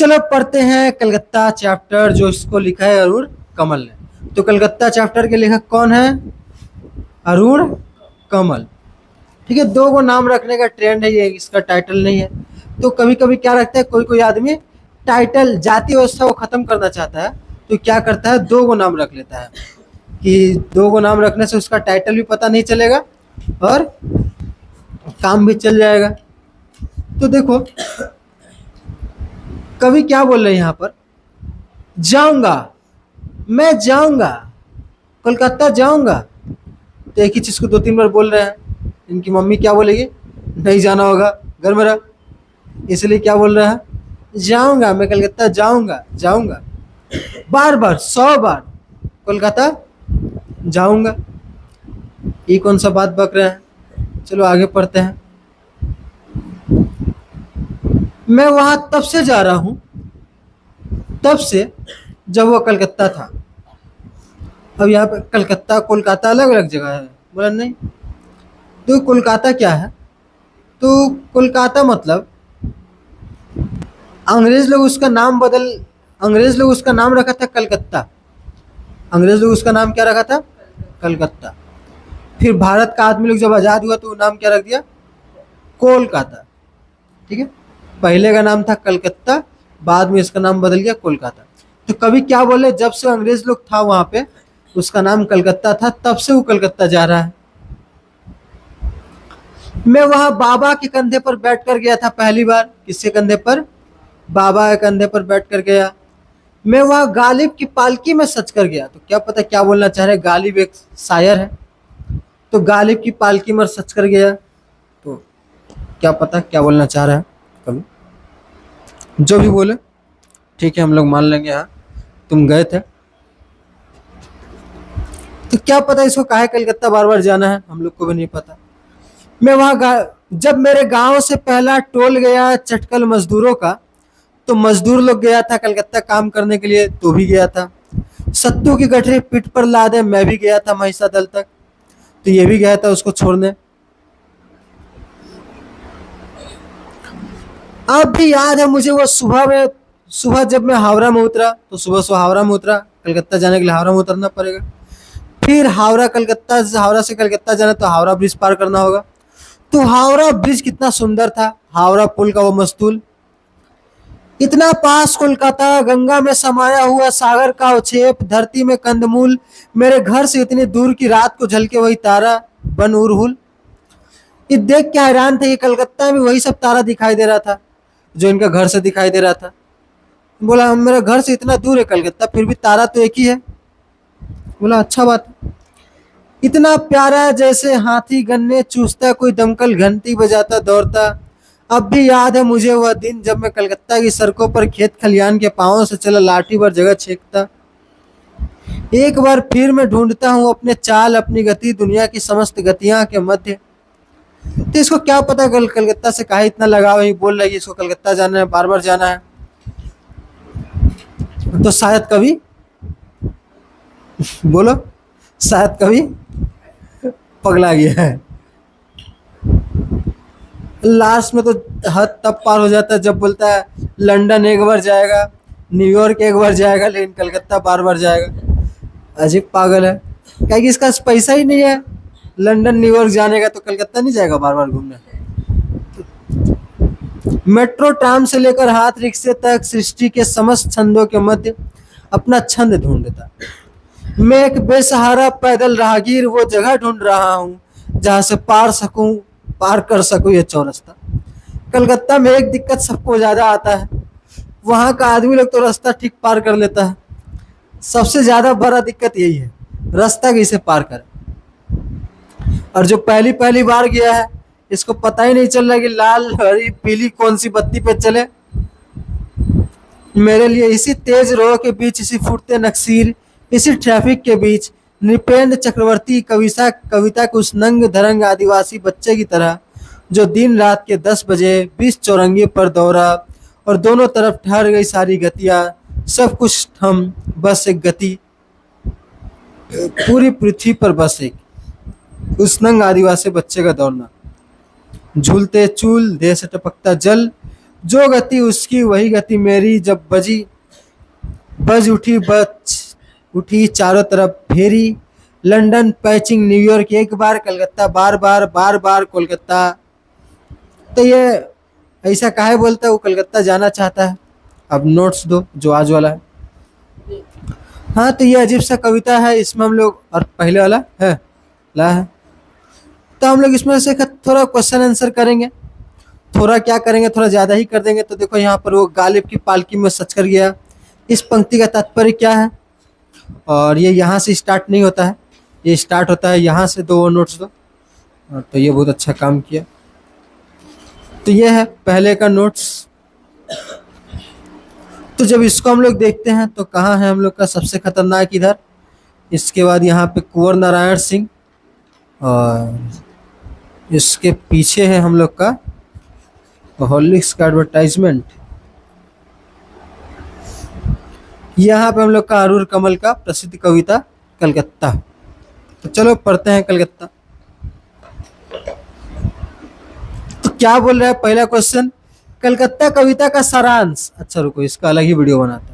चलो पढ़ते हैं कलकत्ता चैप्टर, जो इसको लिखा है अरुण कमल ने। तो कलकत्ता चैप्टर के लेखक कौन है? अरुण कमल। ठीक है, दो को नाम रखने का ट्रेंड है, ये इसका टाइटल नहीं है। तो कभी कभी क्या रखता है, कोई कोई आदमी टाइटल जाति व्यवस्था को खत्म करना चाहता है तो क्या करता है, दो को नाम रख लेता है कि दो को नाम रखने से उसका टाइटल भी पता नहीं चलेगा और काम भी चल जाएगा। तो देखो कवि क्या बोल रहे हैं यहाँ पर, जाऊंगा, मैं जाऊंगा, कोलकाता जाऊंगा। तो एक ही चीज को दो तीन बार बोल रहे हैं। इनकी मम्मी क्या बोलेगी, नहीं जाना होगा, घर में रह, इसलिए क्या बोल रहा है, जाऊंगा, मैं कलकत्ता जाऊंगा, जाऊंगा, बार बार 100 बार कोलकाता जाऊंगा। ये कौन सा बात बक रहे हैं। चलो आगे पढ़ते हैं। मैं वहां तब से जा रहा हूं, तब से जब वो कलकत्ता था। अब यहाँ पे कलकत्ता कोलकाता अलग अलग जगह है, बोला नहीं। तो कोलकाता क्या है, तो कोलकाता मतलब अंग्रेज लोग उसका नाम अंग्रेज लोग उसका नाम रखा था कलकत्ता। अंग्रेज लोग उसका नाम क्या रखा था, कलकत्ता। फिर भारत का आदमी लोग जब आज़ाद हुआ तो वो नाम क्या रख दिया, कोलकाता। ठीक है, पहले का नाम था कलकत्ता, बाद में इसका नाम बदल गया कोलकाता। तो कभी क्या बोले, जब से अंग्रेज लोग था वहां पे उसका नाम कलकत्ता था, तब से वो कलकत्ता जा रहा है। मैं वहां बाबा के कंधे पर बैठ कर गया था पहली बार। किसके कंधे पर, बाबा के कंधे पर बैठ कर गया। मैं वहां गालिब की पालकी में सच कर गया। तो क्या पता क्या बोलना चाह रहे, गालिब एक शायर है, तो गालिब की पालकी में सच कर गया। तो क्या पता क्या बोलना चाह रहा है कभी, जो भी बोले ठीक है, हम लोग मान लेंगे, हाँ तुम गए थे। तो क्या पता इसको काहे कलकत्ता बार बार जाना है, हम लोग को भी नहीं पता। मैं वहां जब मेरे गांव से पहला टोल गया चटकल मजदूरों का, तो मजदूर लोग गया था कलकत्ता काम करने के लिए, तो भी गया था। सत्तू की गठरी पीठ पर लादे, मैं भी गया था महिषा दल तक, तो ये भी गया था उसको छोड़ने। अब भी याद है मुझे वो सुबह जब मैं हावड़ा में उतरा, तो सुबह हावड़ा में उतरा, कलकत्ता जाने के लिए हावड़ा में उतरना पड़ेगा। फिर हावड़ा से कलकत्ता जाना तो हावड़ा ब्रिज पार करना होगा। तो हावड़ा ब्रिज कितना सुंदर था, हावड़ा पुल का वो मस्तूल, इतना पास कोलकाता, गंगा में समाया हुआ सागर का अवक्षेप, धरती में कंदमूल, मेरे घर से इतनी दूर की रात को झलके वही तारा बन उरहुल। ये देख के हैरान थे कि कलकत्ता में वही सब तारा दिखाई दे रहा था जो इनका घर से दिखाई दे रहा था। बोला मेरा घर से इतना दूर है कलकत्ता, फिर भी तारा तो एक ही है। बोला अच्छा बात है। इतना प्यारा जैसे हाथी गन्ने चूसता, कोई दमकल घंटी बजाता दौड़ता। अब भी याद है मुझे वह दिन जब मैं कलकत्ता की सड़कों पर खेत खलियान के पांवों से चला लाठी भर जगह छेकता। एक बार फिर मैं ढूंढता हूँ अपने चाल, अपनी गति, दुनिया की समस्त गतियां के मध्य। तो इसको क्या पता कलकत्ता से काहे इतना लगाव है, बोल रही है इसको कलकत्ता जाना है, बार बार जाना है। तो शायद कभी बोलो, शायद कभी पगला गया है। लास्ट में तो हद तब पार हो जाता है जब बोलता है लंदन एक बार जाएगा, न्यूयॉर्क एक बार जाएगा, लेकिन कलकत्ता बार बार जाएगा। अजीब पागल है, क्या कि इसका पैसा ही नहीं है लंदन न्यूयॉर्क जाने का, तो कलकत्ता नहीं जाएगा बार बार घूमने। मेट्रो ट्राम से लेकर हाथ रिक्शे तक सृष्टि के समस्त छंदों के मध्य अपना छंद ढूंढता। मैं एक बेसहारा पैदल राहगीर वो जगह ढूंढ रहा हूँ जहाँ से पार कर सकूं ये चौरस्ता। कलकत्ता में एक दिक्कत सबको ज्यादा आता है, वहाँ का आदमी लोग तो रास्ता ठीक पार कर लेता है, सबसे ज्यादा बड़ा दिक्कत यही है रास्ता कैसे पार करे। और जो पहली पहली बार गया है इसको पता ही नहीं चल रहा कि लाल हरी पीली कौन सी बत्ती पे चले। मेरे लिए इसी तेज रोह के बीच, इसी फुटते नक्सीर, इसी ट्रैफिक के बीच नृपेंद्र चक्रवर्ती कविता के उस नंग धरंग आदिवासी बच्चे की तरह जो दिन रात के 10 बजे 20 चौरंगी पर दौड़ा और दोनों तरफ ठहर गई सारी गतियां, सब कुछ थम, बस एक गति, पूरी पृथ्वी पर बस एक उस नंग आदिवासी बच्चे का दौड़ना। झूलते चूल, देह से टपकता जल, जो गति उसकी वही गति मेरी, जब बज उठी चारों तरफ फेरी। लंदन पैचिंग न्यूयॉर्क एक बार, कलकत्ता बार बार, बार बार कोलकाता। तो ये ऐसा काहे बोलता है, वो कलकत्ता जाना चाहता है। अब नोट्स दो जो आज वाला है। हाँ, तो ये अजीब सा कविता है, इसमें हम लोग, और पहले वाला है ला है, तो हम लोग इसमें से थोड़ा क्वेश्चन आंसर करेंगे। थोड़ा क्या करेंगे, थोड़ा ज़्यादा ही कर देंगे। तो देखो यहाँ पर वो गालिब की पालकी में सच कर गया, इस पंक्ति का तात्पर्य क्या है। और ये यहाँ से स्टार्ट नहीं होता है, ये स्टार्ट होता है यहाँ से। दो नोट्स दो। तो ये बहुत अच्छा काम किया। तो ये है पहले का नोट्स। तो जब इसको हम लोग देखते हैं तो कहाँ है हम लोग का सबसे खतरनाक इधर। इसके बाद यहाँ पे कुंवर नारायण सिंह, और इसके पीछे है हम लोग का हॉर्लिक्स का एडवर्टाइजमेंट। यहाँ पे हम लोग का अरूर कमल का प्रसिद्ध कविता कलकत्ता। तो चलो पढ़ते हैं कलकत्ता। तो क्या बोल रहा है पहला क्वेश्चन, कलकत्ता कविता का सारांश। अच्छा रुको, इसका अलग ही वीडियो बनाते हैं।